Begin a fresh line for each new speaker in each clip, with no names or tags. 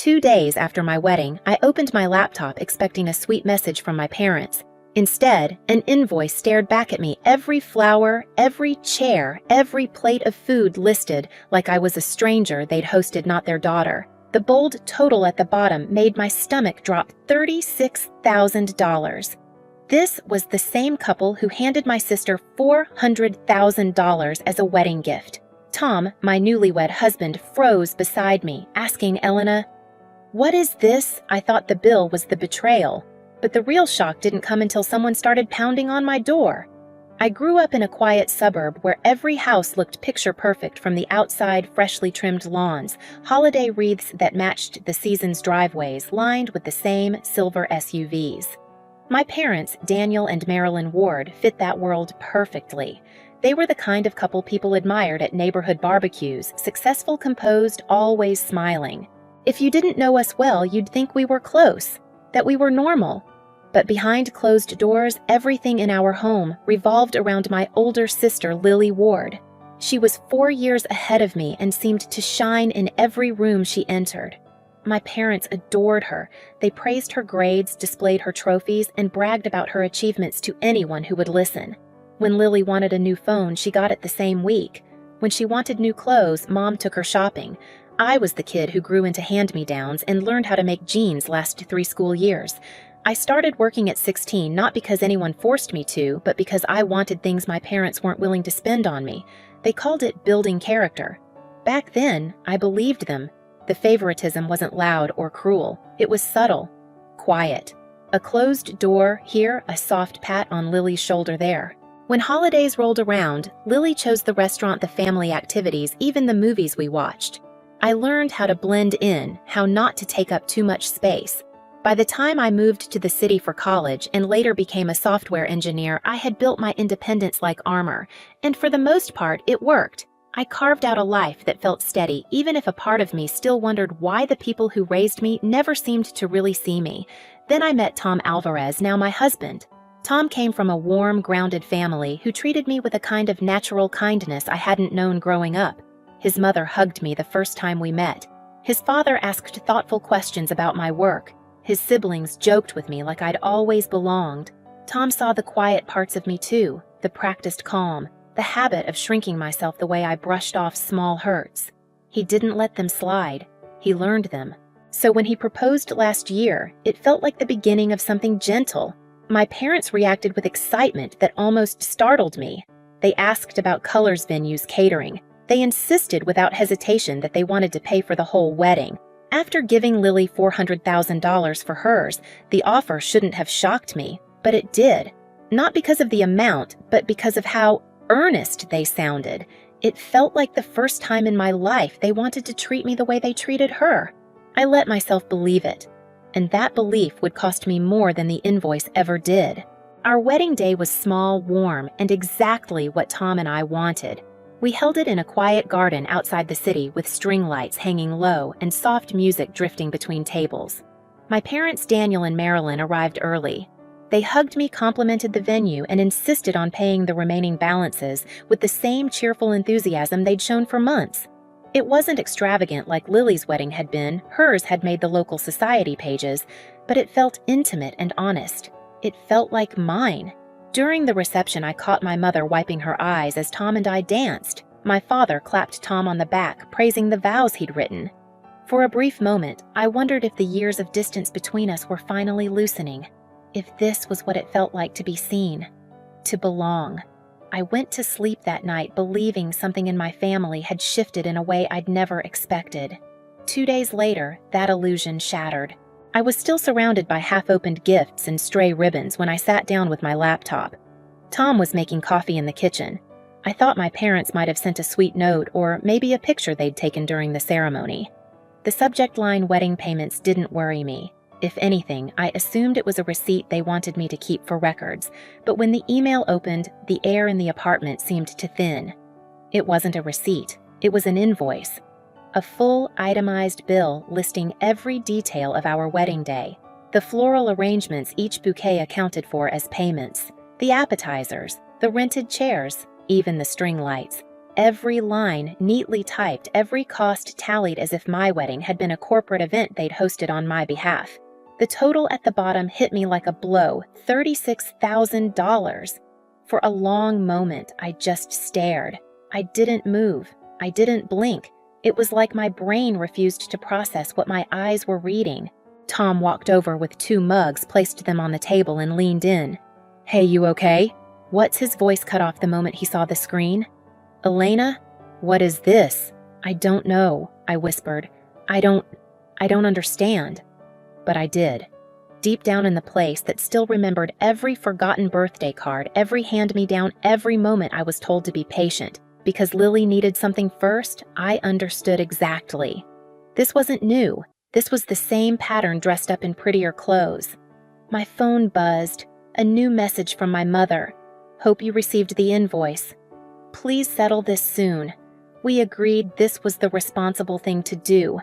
2 days after my wedding, I opened my laptop expecting a sweet message from my parents. Instead, an invoice stared back at me, every flower, every chair, every plate of food listed like I was a stranger they'd hosted, not their daughter. The bold total at the bottom made my stomach drop $36,000. This was the same couple who handed my sister $400,000 as a wedding gift. Tom, my newlywed husband, froze beside me, asking Elena, "What is this?" I thought the bill was the betrayal. But the real shock didn't come until someone started pounding on my door. I grew up in a quiet suburb where every house looked picture perfect, from the outside, freshly trimmed lawns, holiday wreaths that matched the season's driveways lined with the same silver SUVs. My parents, Daniel and Marilyn Ward, fit that world perfectly. They were the kind of couple people admired at neighborhood barbecues, successful, composed, always smiling. If you didn't know us well, you'd think we were close, that we were normal. But behind closed doors, everything in our home revolved around my older sister, Lily Ward. She was 4 years ahead of me and seemed to shine in every room she entered. My parents adored her. They praised her grades, displayed her trophies, and bragged about her achievements to anyone who would listen. When Lily wanted a new phone, she got it the same week. When she wanted new clothes, Mom took her shopping. I was the kid who grew into hand-me-downs and learned how to make jeans last 3 school years. I started working at 16 not because anyone forced me to, but because I wanted things my parents weren't willing to spend on me. They called it building character. Back then, I believed them. The favoritism wasn't loud or cruel. It was subtle, quiet. A closed door here, a soft pat on Lily's shoulder there. When holidays rolled around, Lily chose the restaurant, the family activities, even the movies we watched. I learned how to blend in, how not to take up too much space. By the time I moved to the city for college and later became a software engineer, I had built my independence like armor, and for the most part, it worked. I carved out a life that felt steady, even if a part of me still wondered why the people who raised me never seemed to really see me. Then I met Tom Alvarez, now my husband. Tom came from a warm, grounded family who treated me with a kind of natural kindness I hadn't known growing up. His mother hugged me the first time we met. His father asked thoughtful questions about my work. His siblings joked with me like I'd always belonged. Tom saw the quiet parts of me too, the practiced calm, the habit of shrinking myself the way I brushed off small hurts. He didn't let them slide. He learned them. So when he proposed last year, it felt like the beginning of something gentle. My parents reacted with excitement that almost startled me. They asked about colors, venues, catering. They insisted without hesitation that they wanted to pay for the whole wedding. After giving Lily $400,000 for hers, the offer shouldn't have shocked me, but it did. Not because of the amount, but because of how earnest they sounded. It felt like the first time in my life they wanted to treat me the way they treated her. I let myself believe it, and that belief would cost me more than the invoice ever did. Our wedding day was small, warm, and exactly what Tom and I wanted. We held it in a quiet garden outside the city with string lights hanging low and soft music drifting between tables. My parents, Daniel and Marilyn, arrived early. They hugged me, complimented the venue, and insisted on paying the remaining balances with the same cheerful enthusiasm they'd shown for months. It wasn't extravagant like Lily's wedding had been. Hers had made the local society pages, but it felt intimate and honest. It felt like mine. During the reception, I caught my mother wiping her eyes as Tom and I danced. My father clapped Tom on the back, praising the vows he'd written. For a brief moment, I wondered if the years of distance between us were finally loosening. If this was what it felt like to be seen, to belong. I went to sleep that night believing something in my family had shifted in a way I'd never expected. 2 days later, that illusion shattered. I was still surrounded by half-opened gifts and stray ribbons when I sat down with my laptop. Tom was making coffee in the kitchen. I thought my parents might have sent a sweet note or maybe a picture they'd taken during the ceremony. The subject line "wedding payments" didn't worry me. If anything, I assumed it was a receipt they wanted me to keep for records, but when the email opened, the air in the apartment seemed to thin. It wasn't a receipt, it was an invoice. A full, itemized bill listing every detail of our wedding day. The floral arrangements each bouquet accounted for as payments. The appetizers, the rented chairs, even the string lights. Every line neatly typed, every cost tallied as if my wedding had been a corporate event they'd hosted on my behalf. The total at the bottom hit me like a blow, $36,000. For a long moment, I just stared. I didn't move. I didn't blink. It was like my brain refused to process what my eyes were reading. Tom walked over with 2 mugs, placed them on the table, and leaned in. "Hey, you okay?" His voice cut off the moment he saw the screen. "Elena, what is this?" "I don't know," I whispered. I don't understand." But I did. Deep down in the place that still remembered every forgotten birthday card, every hand-me-down, every moment I was told to be patient, because Lily needed something first, I understood exactly. This wasn't new. This was the same pattern dressed up in prettier clothes. My phone buzzed. A new message from my mother. "Hope you received the invoice. Please settle this soon. We agreed this was the responsible thing to do."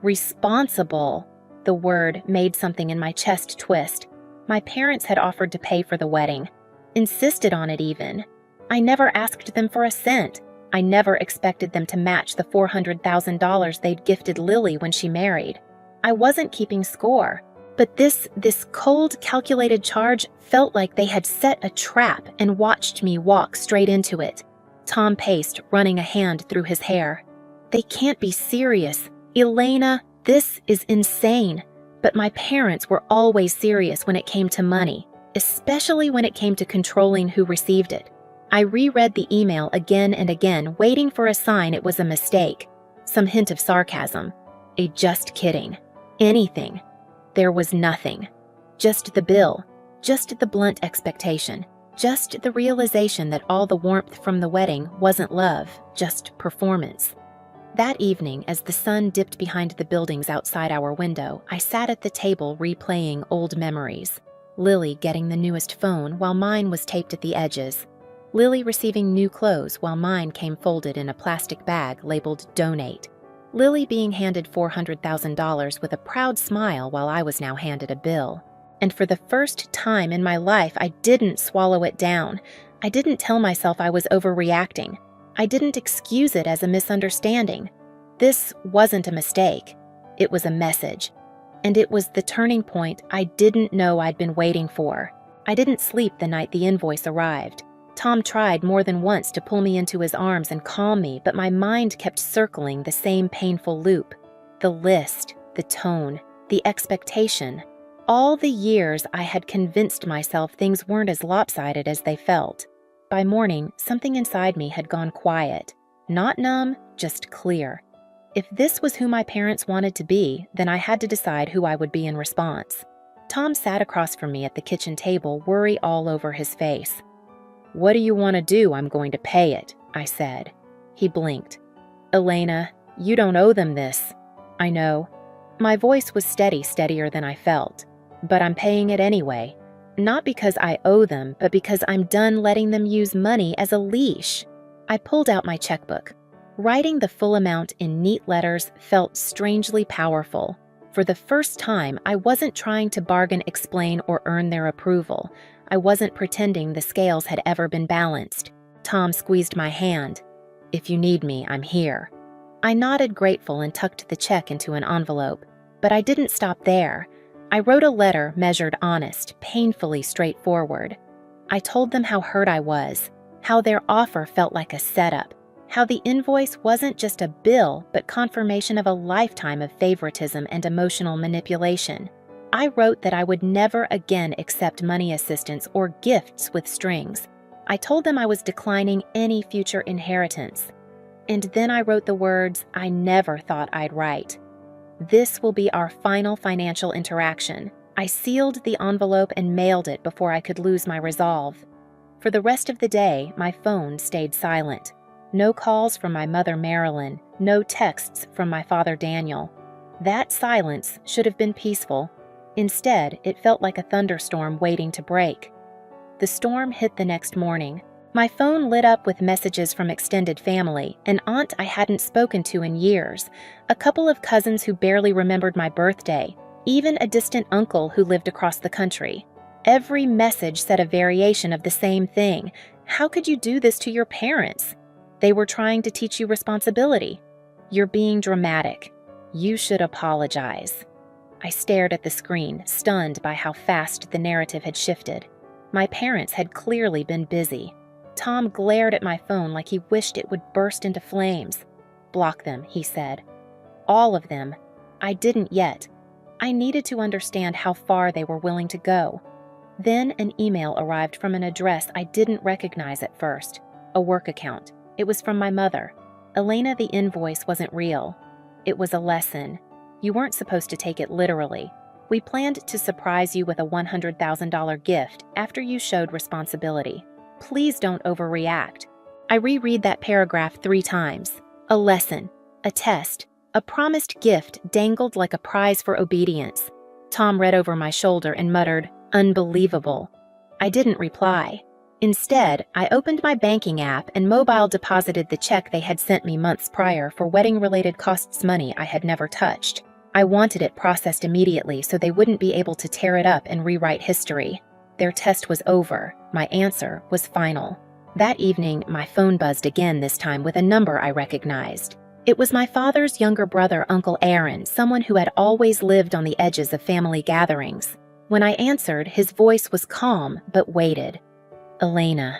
Responsible. The word made something in my chest twist. My parents had offered to pay for the wedding. Insisted on it even. I never asked them for a cent. I never expected them to match the $400,000 they'd gifted Lily when she married. I wasn't keeping score. But this cold, calculated charge felt like they had set a trap and watched me walk straight into it. Tom paced, running a hand through his hair. "They can't be serious. Elena, this is insane." But my parents were always serious when it came to money, especially when it came to controlling who received it. I reread the email again and again, waiting for a sign it was a mistake. Some hint of sarcasm. A "just kidding." Anything. There was nothing. Just the bill. Just the blunt expectation. Just the realization that all the warmth from the wedding wasn't love, just performance. That evening, as the sun dipped behind the buildings outside our window, I sat at the table replaying old memories. Lily getting the newest phone while mine was taped at the edges. Lily receiving new clothes while mine came folded in a plastic bag labeled "Donate." Lily being handed $400,000 with a proud smile while I was now handed a bill. And for the first time in my life, I didn't swallow it down. I didn't tell myself I was overreacting. I didn't excuse it as a misunderstanding. This wasn't a mistake. It was a message. And it was the turning point I didn't know I'd been waiting for. I didn't sleep the night the invoice arrived. Tom tried more than once to pull me into his arms and calm me, but my mind kept circling the same painful loop. The list, the tone, the expectation. All the years I had convinced myself things weren't as lopsided as they felt. By morning, something inside me had gone quiet. Not numb, just clear. If this was who my parents wanted to be, then I had to decide who I would be in response. Tom sat across from me at the kitchen table, worry all over his face. "What do you want to do? I'm going to pay it," I said. He blinked. "Elena, you don't owe them this." "I know." My voice was steady, steadier than I felt. "But I'm paying it anyway. Not because I owe them, but because I'm done letting them use money as a leash." I pulled out my checkbook. Writing the full amount in neat letters felt strangely powerful. For the first time, I wasn't trying to bargain, explain, or earn their approval. I wasn't pretending the scales had ever been balanced. Tom squeezed my hand. "If you need me, I'm here." I nodded grateful and tucked the check into an envelope. But I didn't stop there. I wrote a letter measured honest, painfully straightforward. I told them how hurt I was, how their offer felt like a setup, how the invoice wasn't just a bill, but confirmation of a lifetime of favoritism and emotional manipulation. I wrote that I would never again accept money assistance or gifts with strings. I told them I was declining any future inheritance. And then I wrote the words I never thought I'd write. "This will be our final financial interaction." I sealed the envelope and mailed it before I could lose my resolve. For the rest of the day, my phone stayed silent. No calls from my mother Marilyn, no texts from my father Daniel. That silence should have been peaceful. Instead, it felt like a thunderstorm waiting to break. The storm hit the next morning. My phone lit up with messages from extended family, an aunt I hadn't spoken to in years, a couple of cousins who barely remembered my birthday, even a distant uncle who lived across the country. Every message said a variation of the same thing. "How could you do this to your parents?" They were trying to teach you responsibility. You're being dramatic. You should apologize." I stared at the screen, stunned by how fast the narrative had shifted. My parents had clearly been busy. Tom glared at my phone like he wished it would burst into flames. "Block them," he said. "All of them." I didn't yet. I needed to understand how far they were willing to go. Then an email arrived from an address I didn't recognize at first. A work account. It was from my mother. "Elena, the invoice wasn't real. It was a lesson. You weren't supposed to take it literally. We planned to surprise you with a $100,000 gift after you showed responsibility. Please don't overreact." I reread that paragraph 3 times. A lesson, a test, a promised gift dangled like a prize for obedience. Tom read over my shoulder and muttered, "Unbelievable." I didn't reply. Instead, I opened my banking app and mobile deposited the check they had sent me months prior for wedding-related costs, money I had never touched. I wanted it processed immediately so they wouldn't be able to tear it up and rewrite history. Their test was over. My answer was final. That evening, my phone buzzed again, this time with a number I recognized. It was my father's younger brother, Uncle Aaron, someone who had always lived on the edges of family gatherings. When I answered, his voice was calm but weighted. "Elena,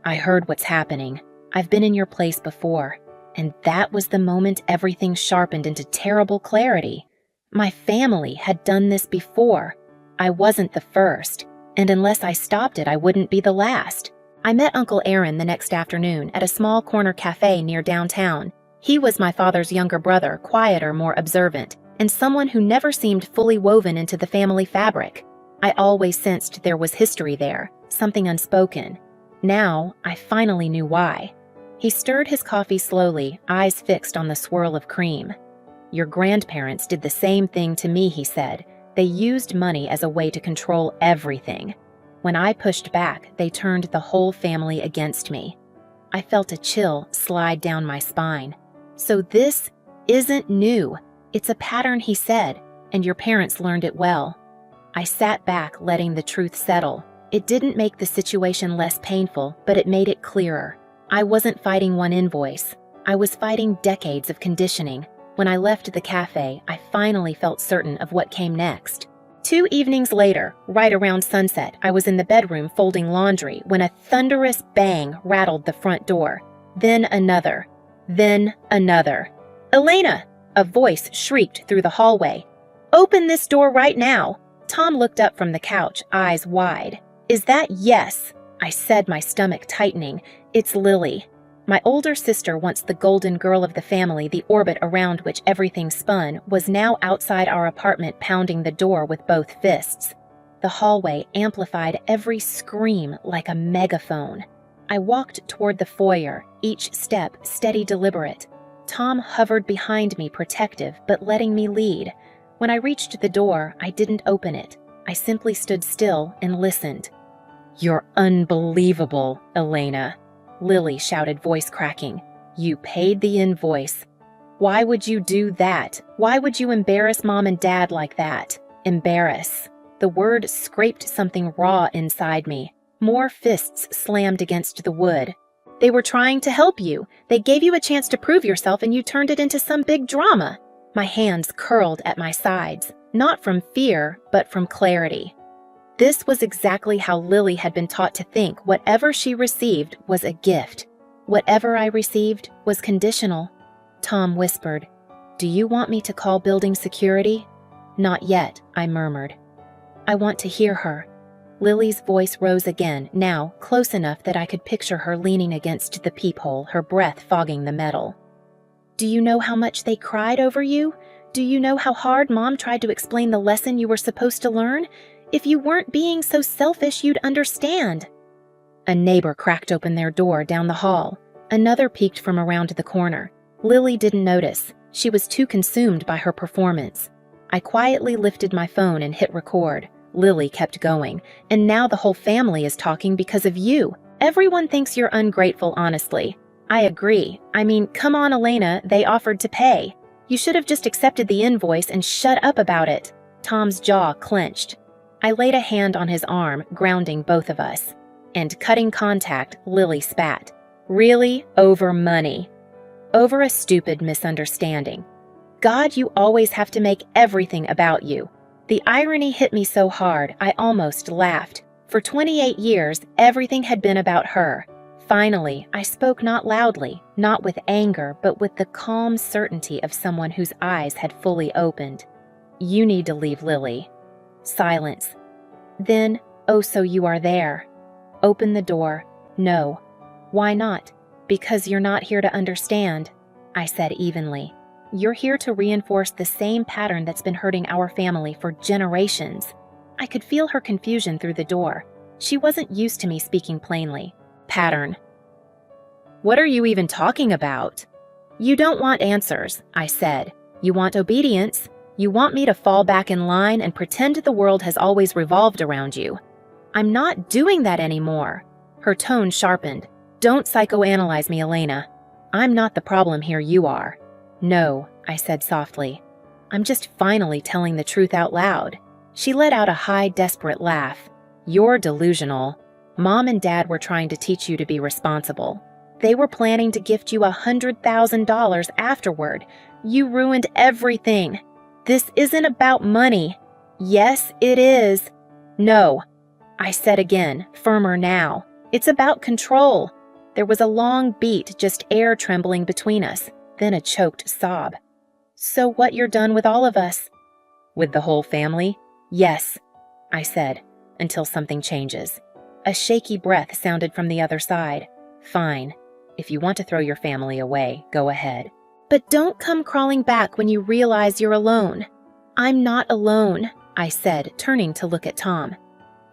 I heard what's happening. I've been in your place before." And that was the moment everything sharpened into terrible clarity. My family had done this before. I wasn't the first, and unless I stopped it, I wouldn't be the last. I met Uncle Aaron the next afternoon at a small corner cafe near downtown. He was my father's younger brother, quieter, more observant, and someone who never seemed fully woven into the family fabric. I always sensed there was history there, something unspoken. Now, I finally knew why. He stirred his coffee slowly, eyes fixed on the swirl of cream. "Your grandparents did the same thing to me," he said. "They used money as a way to control everything. When I pushed back, they turned the whole family against me." I felt a chill slide down my spine. "So this isn't new. It's a pattern," he said, "and your parents learned it well." I sat back, letting the truth settle. It didn't make the situation less painful, but it made it clearer. I wasn't fighting one invoice. I was fighting decades of conditioning. When I left the cafe, I finally felt certain of what came next. 2 evenings later, right around sunset, I was in the bedroom folding laundry when a thunderous bang rattled the front door. Then another. Then another. "Elena!" a voice shrieked through the hallway. "Open this door right now!" Tom looked up from the couch, eyes wide. "Is that yes?" I said, my stomach tightening. "It's Lily." My older sister, once the golden girl of the family, the orbit around which everything spun, was now outside our apartment, pounding the door with both fists. The hallway amplified every scream like a megaphone. I walked toward the foyer, each step steady, deliberate. Tom hovered behind me, protective, but letting me lead. When I reached the door, I didn't open it. I simply stood still and listened. "You're unbelievable, Elena," Lily shouted, voice cracking. "You paid the invoice. Why would you do that? Why would you embarrass Mom and Dad like that?" Embarrass. The word scraped something raw inside me. More fists slammed against the wood. "They were trying to help you. They gave you a chance to prove yourself and you turned it into some big drama." My hands curled at my sides, not from fear, but from clarity. This was exactly how Lily had been taught to think. Whatever she received was a gift. Whatever I received was conditional. Tom whispered, "Do you want me to call building security?" "Not yet," I murmured. "I want to hear her." Lily's voice rose again, now close enough that I could picture her leaning against the peephole, her breath fogging the metal. "Do you know how much they cried over you? Do you know how hard Mom tried to explain the lesson you were supposed to learn? If you weren't being so selfish, you'd understand." A neighbor cracked open their door down the hall. Another peeked from around the corner. Lily didn't notice. She was too consumed by her performance. I quietly lifted my phone and hit record. Lily kept going. "And now the whole family is talking because of you. Everyone thinks you're ungrateful, honestly." "I agree. I mean, come on, Elena, they offered to pay. You should have just accepted the invoice and shut up about it." Tom's jaw clenched. I laid a hand on his arm, grounding both of us. And cutting contact, Lily spat. Really? Over money? Over a stupid misunderstanding. God, you always have to make everything about you. The irony hit me so hard, I almost laughed. For 28 years, everything had been about her. Finally, I spoke not loudly, not with anger, but with the calm certainty of someone whose eyes had fully opened. You need to leave, Lily. Silence. Then, oh, so you are there. Open the door. No. Why not? Because you're not here to understand, I said evenly. You're here to reinforce the same pattern that's been hurting our family for generations. I could feel her confusion through the door. She wasn't used to me speaking plainly. Pattern. What are you even talking about? You don't want answers, I said. You want obedience. You want me to fall back in line and pretend the world has always revolved around you. I'm not doing that anymore. Her tone sharpened. Don't psychoanalyze me, Elena. I'm not the problem here, you are. No, I said softly. I'm just finally telling the truth out loud. She let out a high, desperate laugh. You're delusional. Mom and Dad were trying to teach you to be responsible. They were planning to gift you $100,000 afterward. You ruined everything. This isn't about money. Yes, it is. No, I said again, firmer now. It's about control. There was a long beat, just air trembling between us, then a choked sob. So what, you're done with all of us? With the whole family? Yes, I said, until something changes. A shaky breath sounded from the other side. Fine. If you want to throw your family away, go ahead. But don't come crawling back when you realize you're alone. I'm not alone, I said, turning to look at Tom.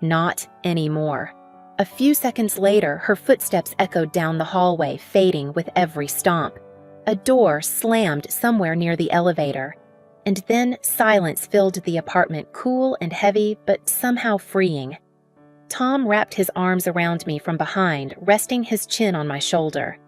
Not anymore. A few seconds later, her footsteps echoed down the hallway, fading with every stomp. A door slammed somewhere near the elevator. And then silence filled the apartment, cool and heavy, but somehow freeing. Tom wrapped his arms around me from behind, resting his chin on my shoulder.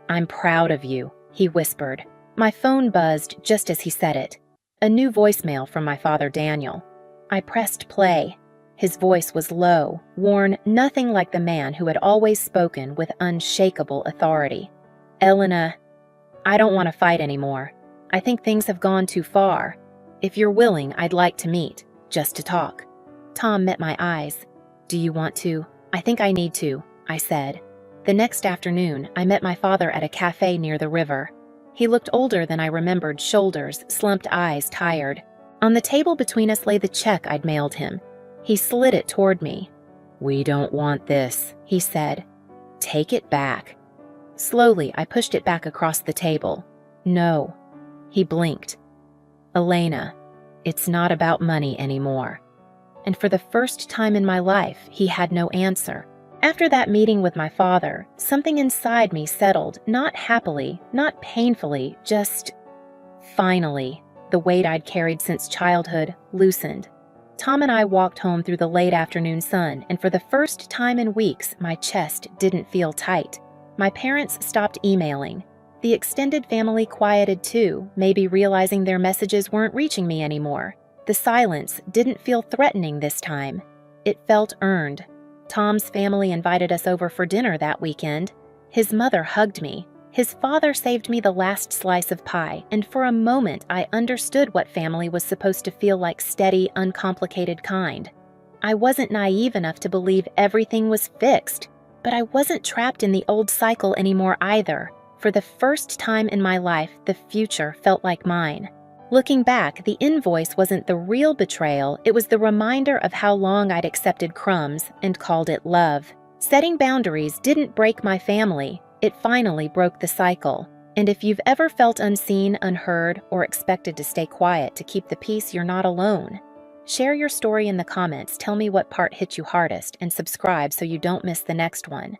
I'm proud of you, he whispered. My phone buzzed just as he said it. A new voicemail from my father, Daniel. I pressed play. His voice was low, worn, nothing like the man who had always spoken with unshakable authority. Elena, I don't want to fight anymore. I think things have gone too far. If you're willing, I'd like to meet, just to talk. Tom met my eyes. Do you want to? I think I need to, I said. The next afternoon, I met my father at a cafe near the river. He looked older than I remembered, shoulders, slumped eyes, tired. On the table between us lay the check I'd mailed him. He slid it toward me. We don't want this, he said. Take it back. Slowly, I pushed it back across the table. No. He blinked. Elena, it's not about money anymore. And for the first time in my life, he had no answer. After that meeting with my father, something inside me settled, not happily, not painfully, just finally. The weight I'd carried since childhood loosened. Tom and I walked home through the late afternoon sun, and for the first time in weeks, my chest didn't feel tight. My parents stopped emailing. The extended family quieted too, maybe realizing their messages weren't reaching me anymore. The silence didn't feel threatening this time. It felt earned. Tom's family invited us over for dinner that weekend. His mother hugged me. His father saved me the last slice of pie, and for a moment I understood what family was supposed to feel like, steady, uncomplicated kind. I wasn't naive enough to believe everything was fixed, but I wasn't trapped in the old cycle anymore either. For the first time in my life, the future felt like mine. Looking back, the invoice wasn't the real betrayal, it was the reminder of how long I'd accepted crumbs and called it love. Setting boundaries didn't break my family. It finally broke the cycle. And if you've ever felt unseen, unheard, or expected to stay quiet to keep the peace, you're not alone. Share your story in the comments, tell me what part hit you hardest, and subscribe so you don't miss the next one.